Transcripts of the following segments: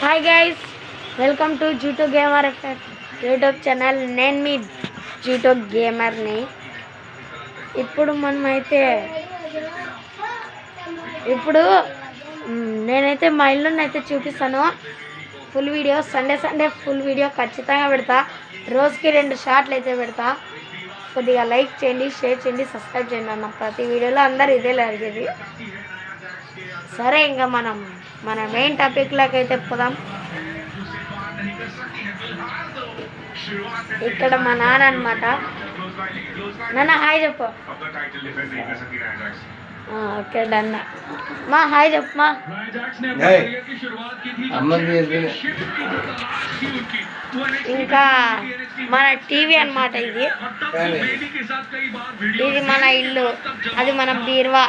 Hi guys, welcome to Jooto gamer effect YouTube channel. నేను మీ జూటో గేమర్ని. ఇప్పుడు నేనైతే మా ఇల్లుని అయితే చూపిస్తాను. Full video Sunday full video ఖచ్చితంగా పెడతా. రోజుకి 2 షార్ట్లు అయితే పెడతా. కొద్దిగా లైక్ చేయండి, షేర్ చేయండి, సబ్స్క్రైబ్ చేయండి అన్న. ప్రతి వీడియోలో అందరు ఇదే అడిగేది. సరే, ఇంకా మన మెయిన్ టాపిక్లోకి అయితే పోదాం. ఇక్కడ మా నాన్న అనమాట. నాన్న హాయ్ చెప్పు. Okay done. మా హాయ్ చెప్పు. మా ఇంకా మన టీవీ అన్నమాట. ఇది మన ఇల్లు, అది మన బీరువా.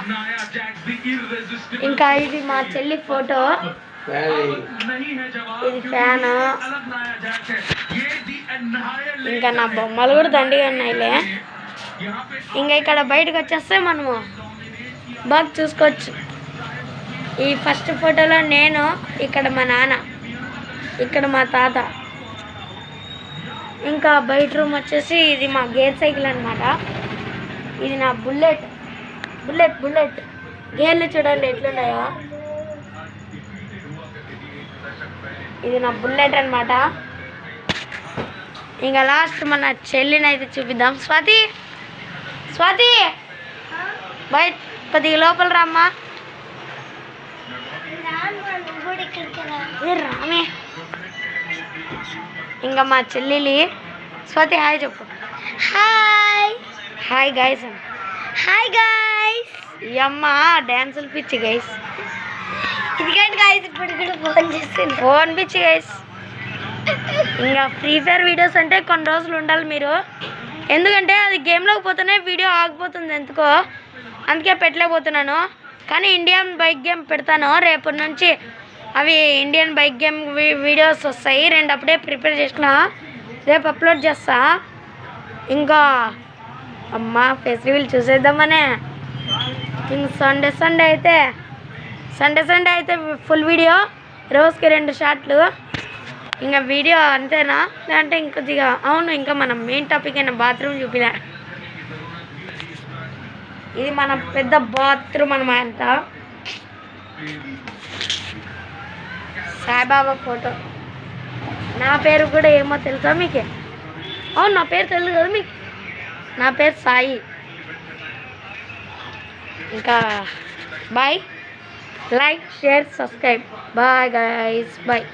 ఇంకా ఇది మా చెల్లి ఫోటో, ఇది ఫ్యాన్. ఇంకా నా బొమ్మలు కూడా దండిగా ఉన్నాయిలే. ఇంకా ఇక్కడ బయటకు వచ్చేస్తే మనము బాగా చూసుకోవచ్చు. ఈ ఫస్ట్ ఫోటోలో నేను, ఇక్కడ మా నాన్న, ఇక్కడ మా తాత. ఇంకా బయట రూమ్ వచ్చేసి ఇది మా గేర్ సైకిల్ అనమాట. ఇది నా బుల్లెట్. గేర్లు చూడండి ఎట్లున్నాయో. ఇది నా బుల్లెట్ అనమాట. ఇంకా లాస్ట్ మన చెల్లిని అయితే చూపిద్దాం. స్వాతి బయట కొద్దిగా లోపల రామ్మా. రామే. ఇంకా మా చెల్లెలి స్వాతి హాయ్ చెప్పు. Hi guys. ఈ అమ్మ డ్యాన్సులు పిచ్చి గైస్. ఫోన్ పిచ్చి గైస్. ఇంకా ఫ్రీ ఫైర్ వీడియోస్ అంటే కొన్ని రోజులు ఉండాలి మీరు. ఎందుకంటే అది గేమ్లోకి పోతేనే వీడియో ఆగిపోతుంది ఎందుకో, అందుకే పెట్టలేకపోతున్నాను. కానీ ఇండియన్ బైక్ గేమ్ పెడతాను రేపటి నుంచి. అవి ఇండియన్ బైక్ గేమ్ వీడియోస్ వస్తాయి. 2 అప్పుడే ప్రిపేర్ చేసుకున్నా, రేపు అప్లోడ్ చేస్తా. ఇంకా అమ్మ ఫెస్టివల్ చూసేద్దామనే. ఇంక సండే అయితే ఫుల్ వీడియో, రోజుకి 2 షార్ట్లు. ఇంకా వీడియో అంతేనా లేదంటే ఇంకొద్దిగా? అవును, ఇంకా మనం మెయిన్ టాపిక్ అయిన బాత్రూమ్ చూపిలే. ఇది మన పెద్ద బాత్రూమ్ అనమాట. సాయిబాబా ఫోటో. నా పేరు కూడా ఏమో తెలుసా మీకు? అవును, నా పేరు తెలుసు కదా మీకు. నా పేరు సాయి. ఇంకా bye. Like, share, subscribe. Bye guys, bye.